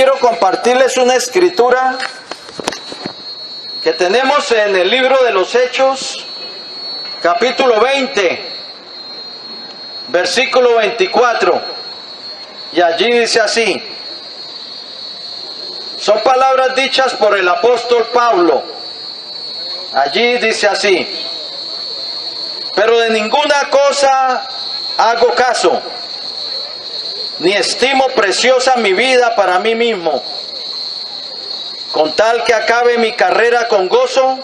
quiero compartirles una escritura que tenemos en el libro de los Hechos, capítulo 20, versículo 24. Y allí dice así. Son palabras dichas por el apóstol Pablo. Allí dice así: pero de ninguna cosa hago caso, ni estimo preciosa mi vida para mí mismo, con tal que acabe mi carrera con gozo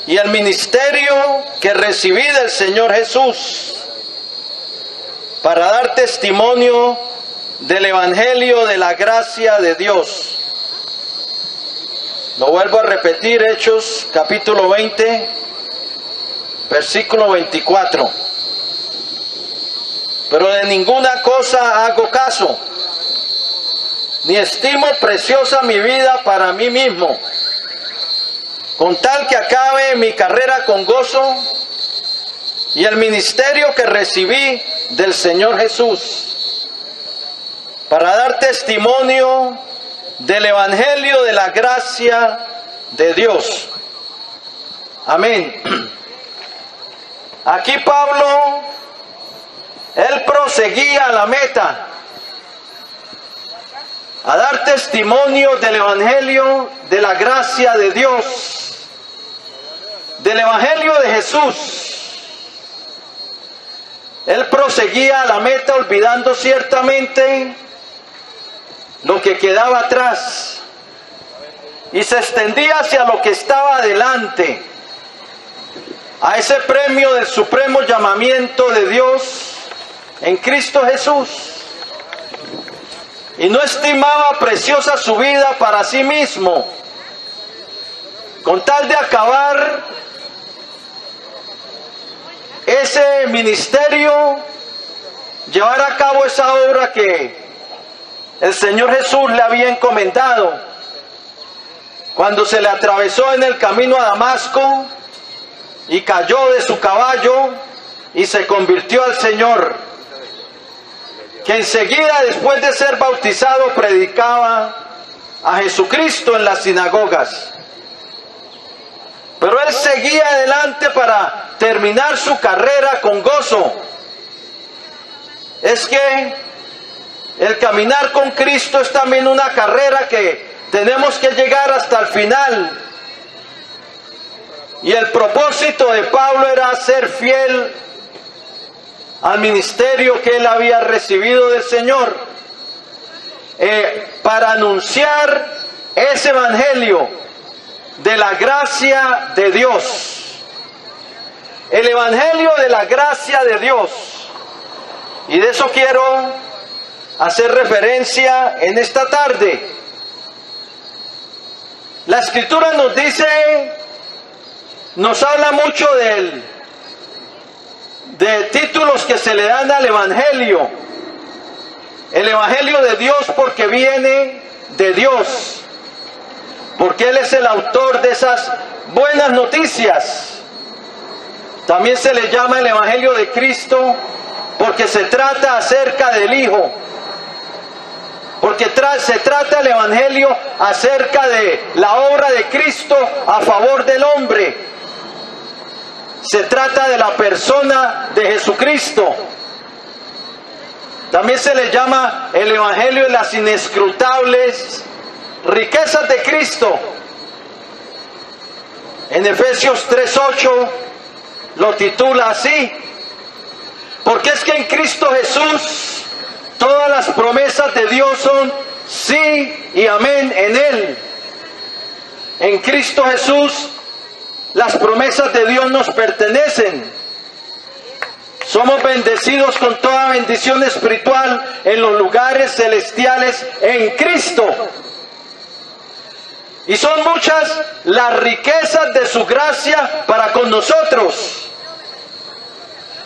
y el ministerio que recibí del Señor Jesús, para dar testimonio del Evangelio de la gracia de Dios. Lo vuelvo a repetir, Hechos capítulo 20, versículo 24. Pero de ninguna cosa hago caso, ni estimo preciosa mi vida para mí mismo, con tal que acabe mi carrera con gozo y el ministerio que recibí del Señor Jesús, para dar testimonio del Evangelio de la gracia de Dios. Amén. Aquí Pablo, él proseguía a la meta, a dar testimonio del Evangelio de la gracia de Dios, del Evangelio de Jesús. Él proseguía a la meta olvidando ciertamente lo que quedaba atrás y se extendía hacia lo que estaba adelante, a ese premio del supremo llamamiento de Dios en Cristo Jesús. Y no estimaba preciosa su vida para sí mismo, con tal de acabar ese ministerio, llevar a cabo esa obra que el Señor Jesús le había encomendado cuando se le atravesó en el camino a Damasco y cayó de su caballo y se convirtió al Señor, que enseguida, después de ser bautizado, predicaba a Jesucristo en las sinagogas. Pero él seguía adelante para terminar su carrera con gozo. Es que el caminar con Cristo es también una carrera que tenemos que llegar hasta el final. Y el propósito de Pablo era ser fiel al ministerio que él había recibido del Señor, para anunciar ese evangelio de la gracia de Dios. El evangelio de la gracia de Dios. Y de eso quiero hacer referencia en esta tarde. La Escritura nos dice, nos habla mucho de títulos que se le dan al Evangelio. El Evangelio de Dios porque viene de Dios, porque Él es el autor de esas buenas noticias. También se le llama el Evangelio de Cristo porque se trata acerca del Hijo, porque se trata el Evangelio acerca de la obra de Cristo a favor del hombre. Se trata de la persona de Jesucristo. También se le llama el Evangelio de las inescrutables riquezas de Cristo. En Efesios 3:8 lo titula así: porque es que en Cristo Jesús todas las promesas de Dios son sí y amén en Él. En Cristo Jesús las promesas de Dios nos pertenecen. Somos bendecidos con toda bendición espiritual en los lugares celestiales en Cristo. Y son muchas las riquezas de su gracia para con nosotros.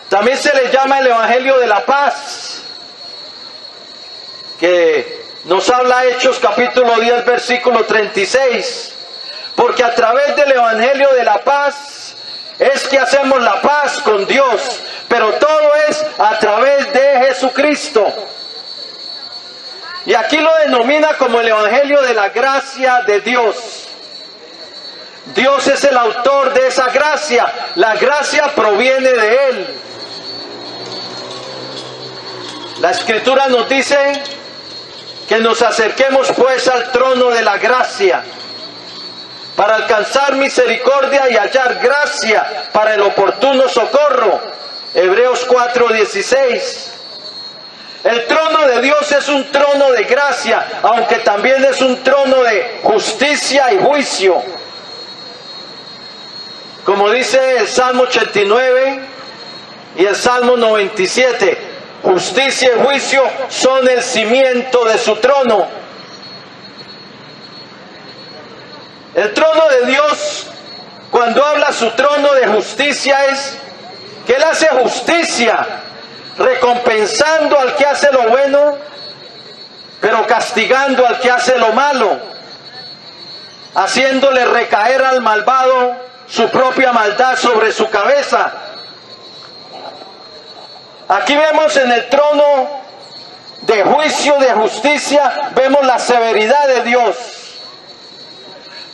También se le llama el Evangelio de la paz, que nos habla Hechos capítulo 10 versículo 36. Porque a través del Evangelio de la paz es que hacemos la paz con Dios, pero todo es a través de Jesucristo. Y aquí lo denomina como el Evangelio de la gracia de Dios. Dios es el autor de esa gracia. La gracia proviene de Él. La Escritura nos dice que nos acerquemos pues al trono de la gracia para alcanzar misericordia y hallar gracia para el oportuno socorro. Hebreos 4:16. El trono de Dios es un trono de gracia, aunque también es un trono de justicia y juicio. Como dice el Salmo 89 y el Salmo 97, justicia y juicio son el cimiento de su trono. El trono de Dios, cuando habla su trono de justicia, es que Él hace justicia, recompensando al que hace lo bueno, pero castigando al que hace lo malo, haciéndole recaer al malvado su propia maldad sobre su cabeza. Aquí vemos en el trono de juicio, de justicia, vemos la severidad de Dios.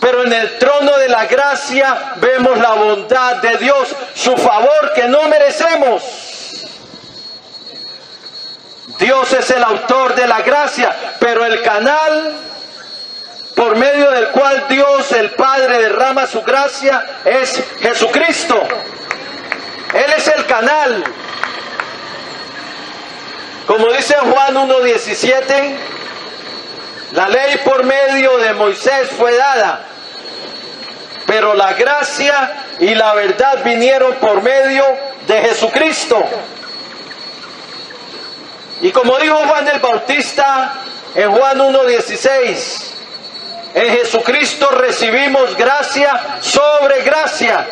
Pero en el trono de la gracia vemos la bondad de Dios, su favor que no merecemos. Dios es el autor de la gracia, pero el canal por medio del cual Dios el Padre derrama su gracia es Jesucristo. Él es el canal. Como dice Juan 1:17, la ley por medio de Moisés fue dada, pero la gracia y la verdad vinieron por medio de Jesucristo. Y como dijo Juan el Bautista en Juan 1:16, en Jesucristo recibimos gracia sobre gracia.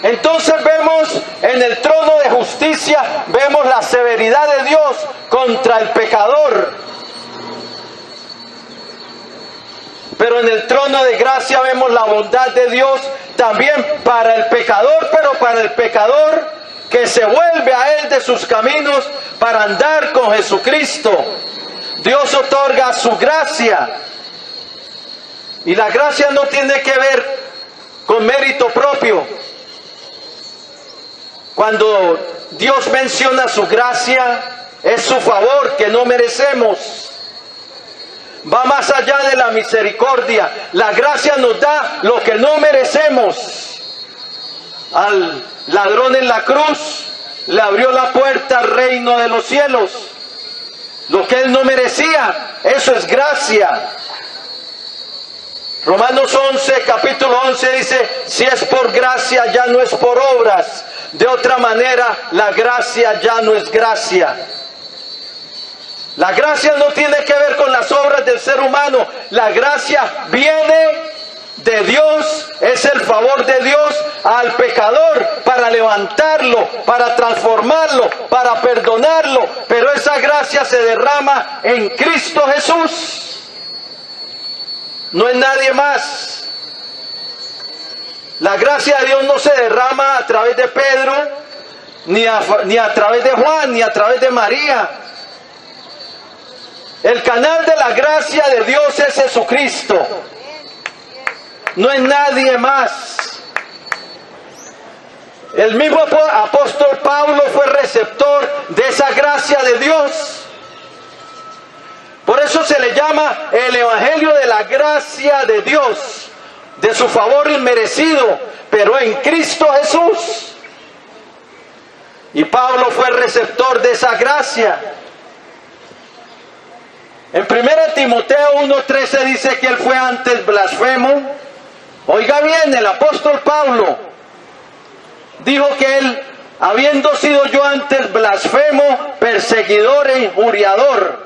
Entonces vemos en el trono de justicia, vemos la severidad de Dios contra el pecador. Pero en el trono de gracia vemos la bondad de Dios también para el pecador, pero para el pecador que se vuelve a Él de sus caminos para andar con Jesucristo. Dios otorga su gracia. Y la gracia no tiene que ver con mérito propio. Cuando Dios menciona su gracia, es su favor que no merecemos. Va más allá de la misericordia. La gracia nos da lo que no merecemos. Al ladrón en la cruz le abrió la puerta al reino de los cielos. Lo que él no merecía, eso es gracia. Romanos 11, capítulo 11 dice, si es por gracia ya no es por obras. De otra manera, la gracia ya no es gracia. La gracia no tiene que ver con las obras del ser humano. La gracia viene de Dios, es el favor de Dios al pecador para levantarlo, para transformarlo, para perdonarlo. Pero esa gracia se derrama en Cristo Jesús. No en nadie más. La gracia de Dios no se derrama a través de Pedro, ni a través de Juan, ni a través de María. El canal de la gracia de Dios es Jesucristo. No es nadie más. El mismo apóstol Pablo fue receptor de esa gracia de Dios. Por eso se le llama el Evangelio de la gracia de Dios, de su favor inmerecido, pero en Cristo Jesús. Y Pablo fue receptor de esa gracia. En 1 Timoteo 1:13 dice que él fue antes blasfemo. Oiga bien, el apóstol Pablo dijo que él, habiendo sido yo antes blasfemo, perseguidor e injuriador.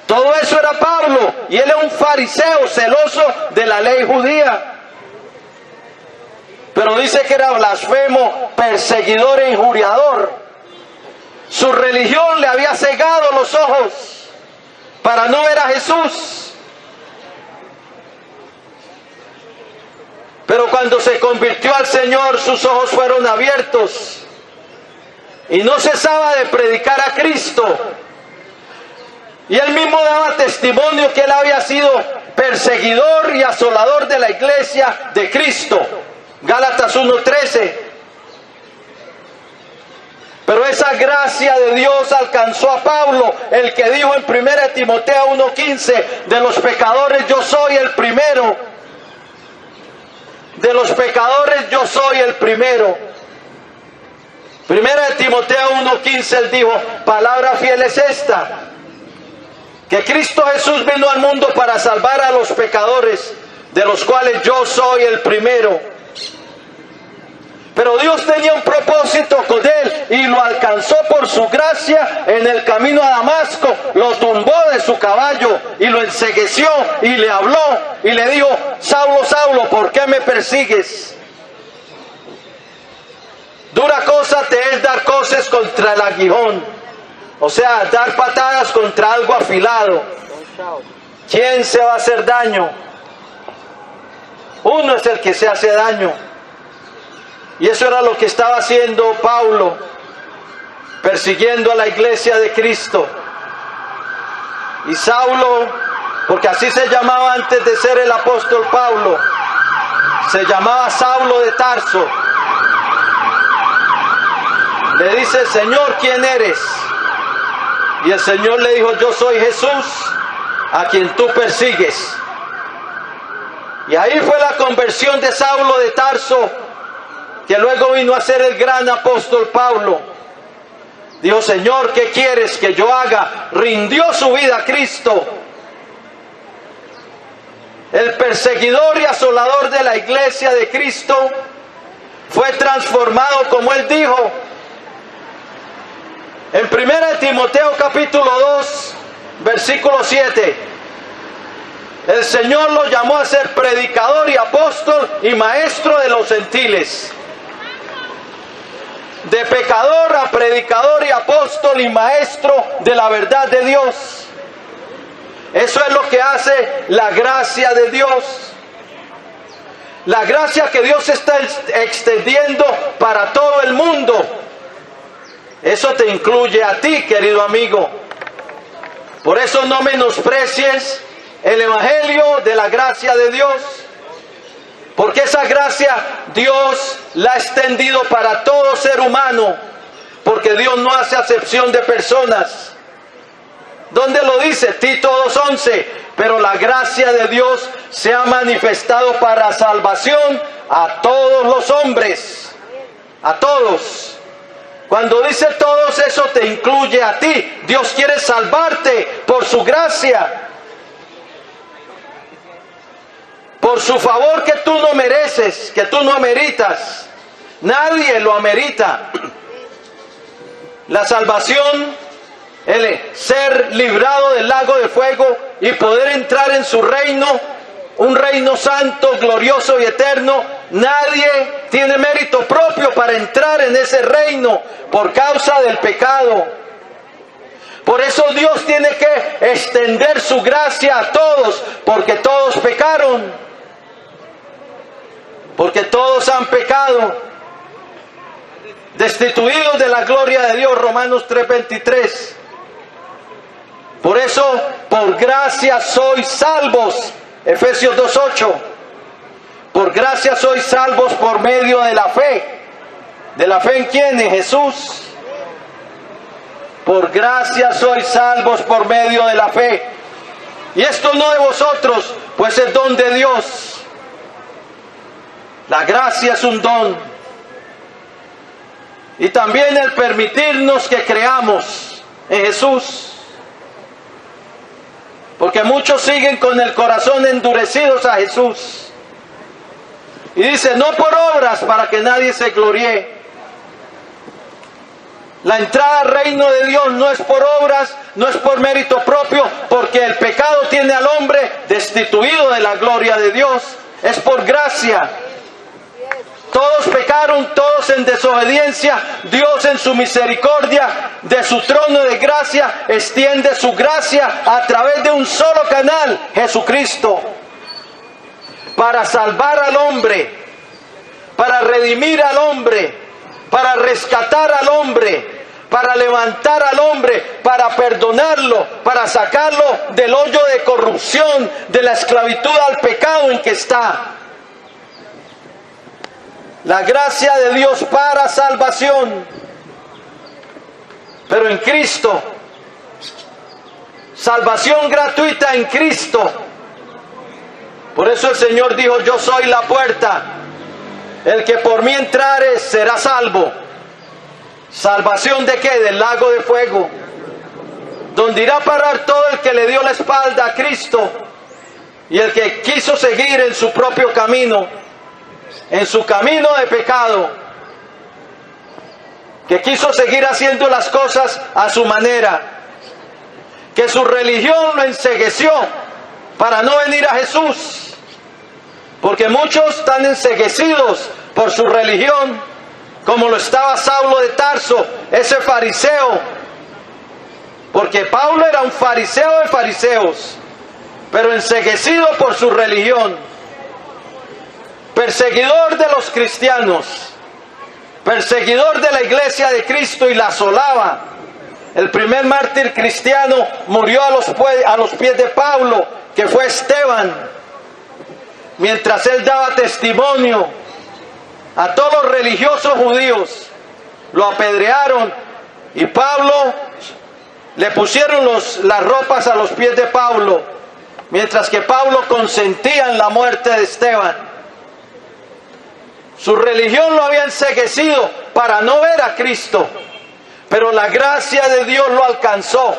Todo eso era Pablo, y él es un fariseo celoso de la ley judía. Pero dice que era blasfemo, perseguidor e injuriador. Su religión le había cegado los ojos para no ver a Jesús. Pero cuando se convirtió al Señor, sus ojos fueron abiertos. y no cesaba de predicar a Cristo. Y él mismo daba testimonio que él había sido perseguidor y asolador de la iglesia de Cristo. Gálatas 1:13. Pero esa gracia de Dios alcanzó a Pablo, el que dijo en 1 Timoteo 1:15, de los pecadores yo soy el primero. De los pecadores yo soy el primero. 1 Timoteo 1:15 él dijo, palabra fiel es esta, que Cristo Jesús vino al mundo para salvar a los pecadores, de los cuales yo soy el primero. Pero Dios tenía un propósito con él y lo alcanzó por su gracia en el camino a Damasco. Lo tumbó de su caballo y lo encegueció y le habló y le dijo, Saulo, Saulo, ¿por qué me persigues? Dura cosa te es dar coces contra el aguijón, o sea, dar patadas contra algo afilado. ¿Quién se va a hacer daño? Uno es el que se hace daño. Y eso era lo que estaba haciendo Pablo, persiguiendo a la iglesia de Cristo. Y Saulo, porque así se llamaba antes de ser el apóstol Pablo, se llamaba Saulo de Tarso. Le dice, Señor, ¿quién eres? Y el Señor le dijo, yo soy Jesús, a quien tú persigues. Y ahí fue la conversión de Saulo de Tarso, que luego vino a ser el gran apóstol Pablo. Dijo, Señor, ¿qué quieres que yo haga? Rindió su vida a Cristo. El perseguidor y asolador de la iglesia de Cristo fue transformado, como él dijo, en 1 Timoteo capítulo 2, versículo 7. El Señor lo llamó a ser predicador y apóstol y maestro de los gentiles. De pecador a predicador y apóstol y maestro de la verdad de Dios. Eso es lo que hace la gracia de Dios. La gracia que Dios está extendiendo para todo el mundo. Eso te incluye a ti, querido amigo. Por eso no menosprecies el evangelio de la gracia de Dios. Porque esa gracia Dios la ha extendido para todo ser humano. Porque Dios no hace acepción de personas. ¿Dónde lo dice? Tito 2:11. Pero la gracia de Dios se ha manifestado para salvación a todos los hombres. A todos. Cuando dice todos, eso te incluye a ti. Dios quiere salvarte por su gracia. Por su favor que tú no mereces, que tú no ameritas. Nadie lo amerita. La salvación, el ser librado del lago de fuego y poder entrar en su reino, un reino santo, glorioso y eterno. Nadie tiene mérito propio para entrar en ese reino por causa del pecado. Por eso Dios tiene que extender su gracia a todos, porque todos pecaron. Porque todos han pecado, destituidos de la gloria de Dios, Romanos 3:23. Por eso, por gracia sois salvos, Efesios 2:8. Por gracia sois salvos por medio de la fe. ¿De la fe en quién? En Jesús. Por gracia sois salvos por medio de la fe. Y esto no de vosotros, pues es don de Dios. La gracia es un don. Y también el permitirnos que creamos en Jesús. Porque muchos siguen con el corazón endurecidos a Jesús. Y dice, no por obras para que nadie se gloríe. La entrada al reino de Dios no es por obras, no es por mérito propio, porque el pecado tiene al hombre destituido de la gloria de Dios. Es por gracia. Todos pecaron, todos en desobediencia. Dios en su misericordia de su trono de gracia extiende su gracia a través de un solo canal, Jesucristo, para salvar al hombre, para redimir al hombre, para rescatar al hombre. para levantar al hombre, para perdonarlo, para sacarlo del hoyo de corrupción, de la esclavitud al pecado en que está. La gracia de Dios para salvación, pero en Cristo, salvación gratuita en Cristo. Por eso el Señor dijo: yo soy la puerta, el que por mí entrare será salvo. ¿Salvación de qué? Del lago de fuego, donde irá a parar todo el que le dio la espalda a Cristo y el que quiso seguir en su propio camino, en su camino de pecado, que quiso seguir haciendo las cosas a su manera, que su religión lo encegueció para no venir a Jesús, porque muchos están enceguecidos por su religión, como lo estaba Saulo de Tarso, ese fariseo, porque Pablo era un fariseo de fariseos, pero enceguecido por su religión, perseguidor de los cristianos, perseguidor de la iglesia de Cristo, y la asolaba. El primer mártir cristiano murió a los pies de Pablo, que fue Esteban, mientras él daba testimonio a todos los religiosos judíos. Lo apedrearon y Pablo, le pusieron las ropas a los pies de Pablo, mientras que Pablo consentía en la muerte de Esteban. Su religión lo había enceguecido para no ver a Cristo, pero la gracia de Dios lo alcanzó.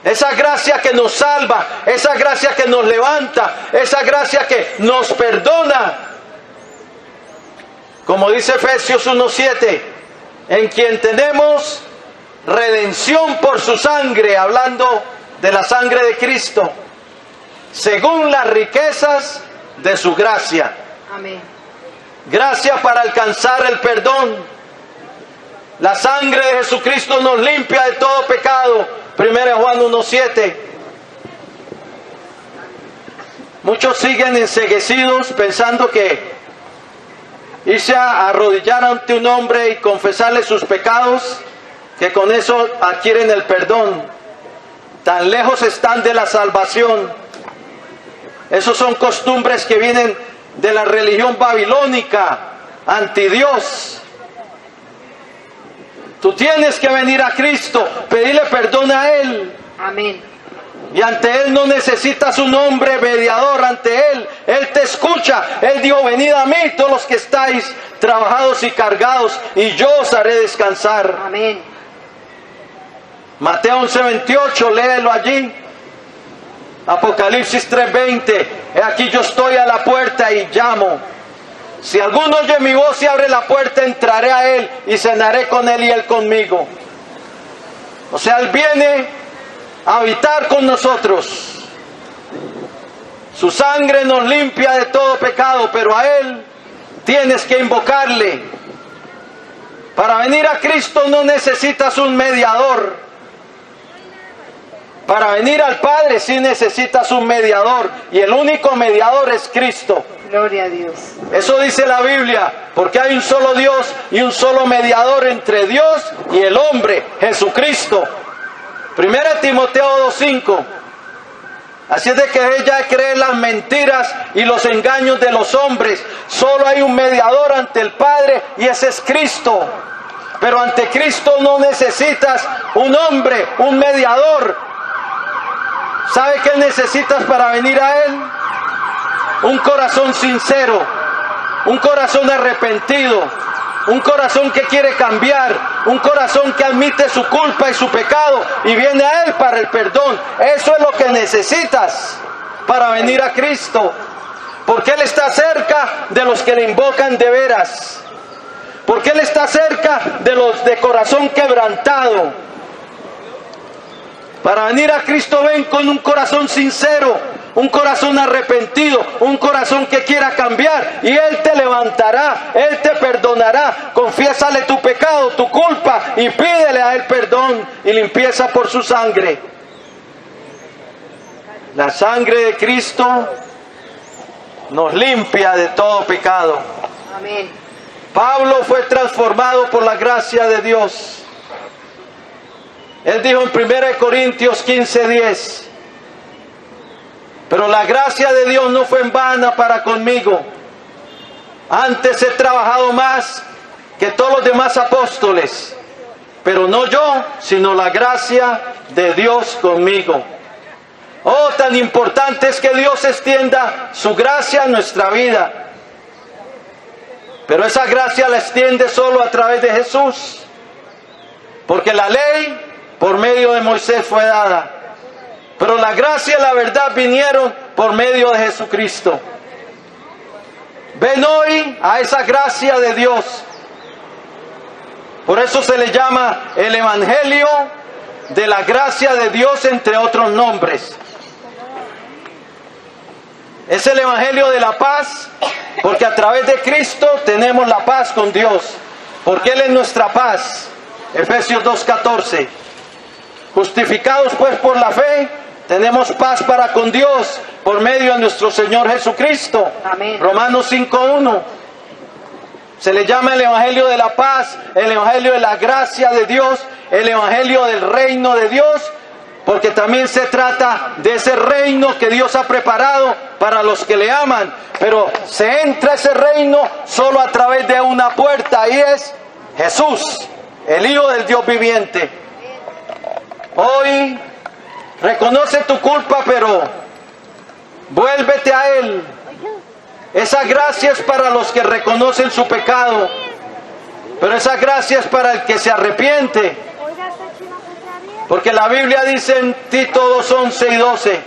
Esa gracia que nos salva, esa gracia que nos levanta, esa gracia que nos perdona. Como dice Efesios 1:7, en quien tenemos redención por su sangre, hablando de la sangre de Cristo, según las riquezas de su gracia. Amén. Gracia para alcanzar el perdón. La sangre de Jesucristo nos limpia de todo pecado. 1 Juan 1:7. Muchos siguen enceguecidos pensando que irse a arrodillar ante un hombre y confesarle sus pecados, que con eso adquieren el perdón. Tan lejos están de la salvación. Esos son costumbres que vienen de la religión babilónica, anti Dios. Tú tienes que venir a Cristo, pedirle perdón a Él. Amén. Y ante Él no necesitas un hombre mediador, ante Él. Él te escucha. Él dijo: venid a mí todos los que estáis trabajados y cargados, y yo os haré descansar. Amén. Mateo 11:28, léelo allí. Apocalipsis 3:20, he aquí yo estoy a la puerta y llamo. Si alguno oye mi voz y abre la puerta, entraré a Él y cenaré con Él y Él conmigo. O sea, Él viene a habitar con nosotros. Su sangre nos limpia de todo pecado, pero a Él tienes que invocarle. Para venir a Cristo no necesitas un mediador. Para venir al Padre sí necesitas un mediador, y el único mediador es Cristo. Gloria a Dios. Eso dice la Biblia, porque hay un solo Dios y un solo mediador entre Dios y el hombre, Jesucristo. 1 Timoteo 2:5. Así es de que ella cree las mentiras y los engaños de los hombres. Solo hay un mediador ante el Padre, y ese es Cristo. Pero ante Cristo no necesitas un hombre, un mediador. ¿Sabe qué necesitas para venir a Él? Un corazón sincero, un corazón arrepentido, un corazón que quiere cambiar, un corazón que admite su culpa y su pecado y viene a Él para el perdón. Eso es lo que necesitas para venir a Cristo, porque Él está cerca de los que le invocan de veras, porque Él está cerca de los de corazón quebrantado. Para venir a Cristo ven con un corazón sincero, un corazón arrepentido, un corazón que quiera cambiar, y Él te levantará, Él te perdonará. Confiésale tu pecado, tu culpa, y pídele a Él perdón y limpieza por su sangre. La sangre de Cristo nos limpia de todo pecado. Amén. Pablo fue transformado por la gracia de Dios. Él dijo en 1 Corintios 15:10, pero la gracia de Dios no fue en vana para conmigo. Antes he trabajado más que todos los demás apóstoles, pero no yo, sino la gracia de Dios conmigo. Oh, tan importante es que Dios extienda su gracia a nuestra vida. Pero esa gracia la extiende solo a través de Jesús. Porque la ley por medio de Moisés fue dada. Pero la gracia y la verdad vinieron por medio de Jesucristo. Ven hoy a esa gracia de Dios. Por eso se le llama el Evangelio de la gracia de Dios, entre otros nombres. Es el Evangelio de la paz, porque a través de Cristo tenemos la paz con Dios, porque Él es nuestra paz. Efesios 2:14. Justificados pues por la fe, tenemos paz para con Dios por medio de nuestro Señor Jesucristo. Amén. Romanos 5:1. Se le llama el Evangelio de la paz, el Evangelio de la gracia de Dios, el Evangelio del reino de Dios, porque también se trata de ese reino que Dios ha preparado para los que le aman. Pero se entra a ese reino solo a través de una puerta, y es Jesús, el Hijo del Dios viviente. Hoy reconoce tu culpa, pero vuélvete a Él. Esa gracia es para los que reconocen su pecado, pero esa gracia es para el que se arrepiente. Porque la Biblia dice en Tito 2:11 y 12,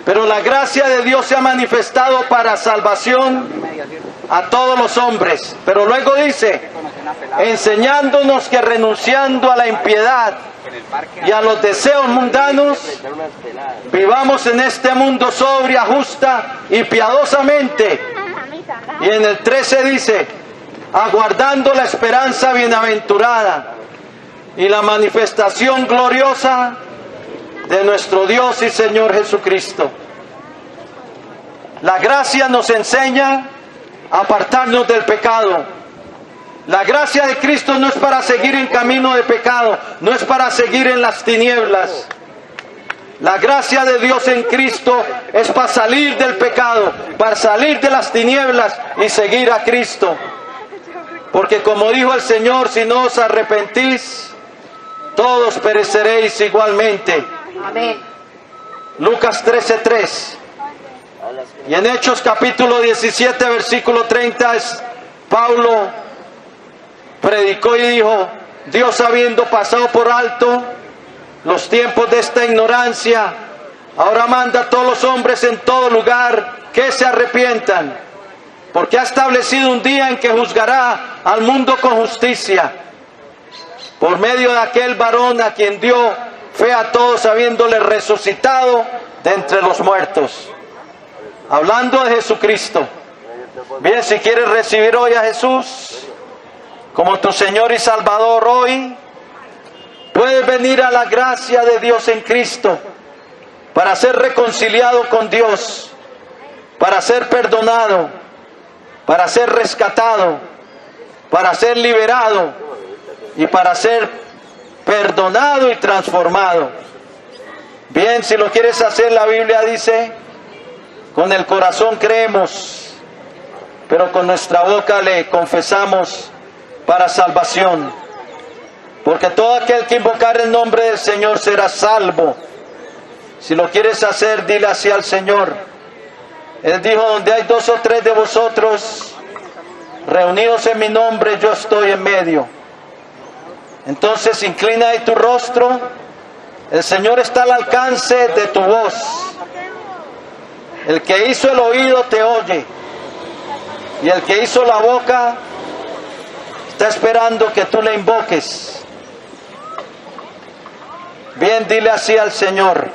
pero la gracia de Dios se ha manifestado para salvación a todos los hombres. Pero luego dice, enseñándonos que renunciando a la impiedad y a los deseos mundanos, vivamos en este mundo sobria, justa y piadosamente. Y en el 13 dice, aguardando la esperanza bienaventurada y la manifestación gloriosa de nuestro Dios y Señor Jesucristo. La gracia nos enseña a apartarnos del pecado. La gracia de Cristo no es para seguir en camino de pecado, no es para seguir en las tinieblas. La gracia de Dios en Cristo es para salir del pecado, para salir de las tinieblas y seguir a Cristo. Porque como dijo el Señor, si no os arrepentís, todos pereceréis igualmente. Amén. Lucas 13:3. Y en Hechos capítulo 17, versículo 30, Pablo predicó y dijo, Dios habiendo pasado por alto los tiempos de esta ignorancia, ahora manda a todos los hombres en todo lugar que se arrepientan, porque ha establecido un día en que juzgará al mundo con justicia, por medio de aquel varón a quien dio fe a todos, habiéndole resucitado de entre los muertos. Hablando de Jesucristo. Bien, si quieres recibir hoy a Jesús como tu Señor y Salvador hoy, puedes venir a la gracia de Dios en Cristo para ser reconciliado con Dios, para ser perdonado, para ser rescatado, para ser liberado y para ser perdonado y transformado. Bien, si lo quieres hacer, la Biblia dice, con el corazón creemos, pero con nuestra boca le confesamos para salvación. Porque todo aquel que invocar el nombre del Señor será salvo. Si lo quieres hacer, dile así al Señor. Él dijo, donde hay 2 o 3 de vosotros reunidos en mi nombre, yo estoy en medio. Entonces inclina ahí tu rostro. El Señor está al alcance de tu voz. El que hizo el oído te oye, y el que hizo la boca está esperando que tú le invoques. Bien, dile así al Señor.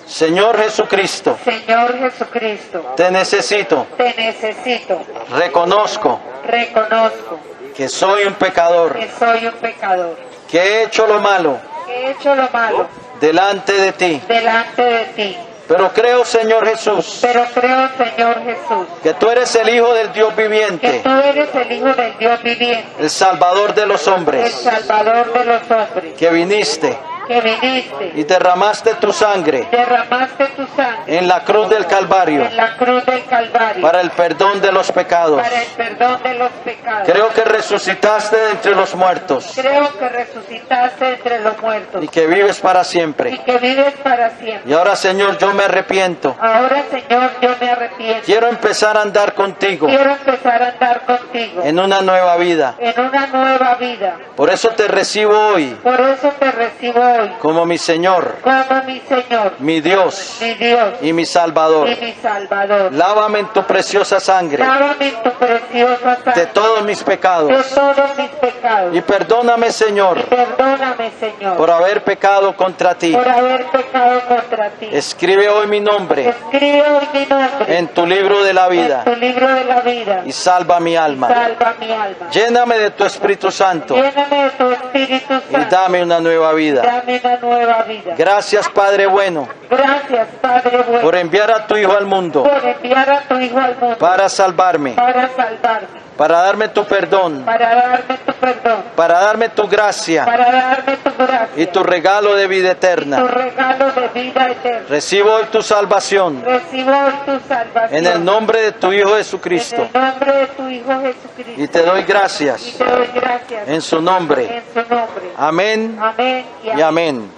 Señor Jesucristo, Señor Jesucristo, te necesito. te necesito. Reconozco Reconozco que soy un pecador, que soy un pecador, que he hecho lo malo que he hecho lo malo delante de ti. delante de ti. Pero creo, Señor Jesús, Pero creo, Señor Jesús, que tú eres el Hijo del Dios que viviente, tú eres el Hijo del Dios viviente, el Salvador de los el hombres, Salvador de los hombres, que viniste que viniste, y derramaste tu sangre derramaste tu sangre en la cruz del Calvario en la cruz del Calvario para el perdón de los pecados. para el perdón de los pecados. Creo que resucitaste de entre los muertos Creo que resucitaste entre los muertos y que vives para y siempre. que vives para siempre. Y ahora, Señor, yo me arrepiento. Ahora, Señor, yo me arrepiento. Quiero empezar a andar contigo Quiero empezar a andar contigo en una nueva vida. en una nueva vida. Por eso te recibo hoy Por eso te recibo hoy como mi Señor, como mi Señor, mi Dios mi Dios y mi Salvador. y mi Salvador. Lávame en tu preciosa sangre Lávame en tu preciosa de sangre todos mis de pecados todos mis pecados. y perdóname, Señor, Perdóname, Señor, por haber pecado contra ti. por haber pecado contra ti. Escribe hoy mi nombre Escribe hoy mi nombre en tu libro de la en vida tu libro de la vida y salva mi alma. salva mi alma. Lléname de tu Espíritu Santo Lléname de tu Espíritu y Santo. dame una nueva vida. Dame una nueva vida. Gracias, Padre bueno, Gracias, Padre bueno, por enviar a tu Hijo al mundo por enviar a tu Hijo al mundo para salvarme, para salvarme, para darme tu perdón, para darme tu perdón, para darme tu gracia para darme tu gracia y tu regalo de vida tu eterna. regalo de vida eterna. Recibo hoy tu salvación Recibo hoy tu salvación en el nombre de tu Hijo en Jesucristo el nombre de tu Hijo Jesucristo. y te doy Y gracias te doy gracias en su nombre. en su nombre. Amén Amén y y amén. amén.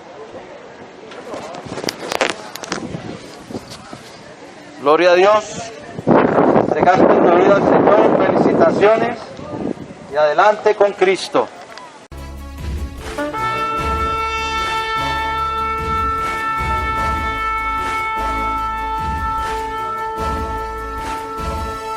Gloria a Dios. Entregaste tu vida al Señor. Felicitaciones. Y adelante con Cristo.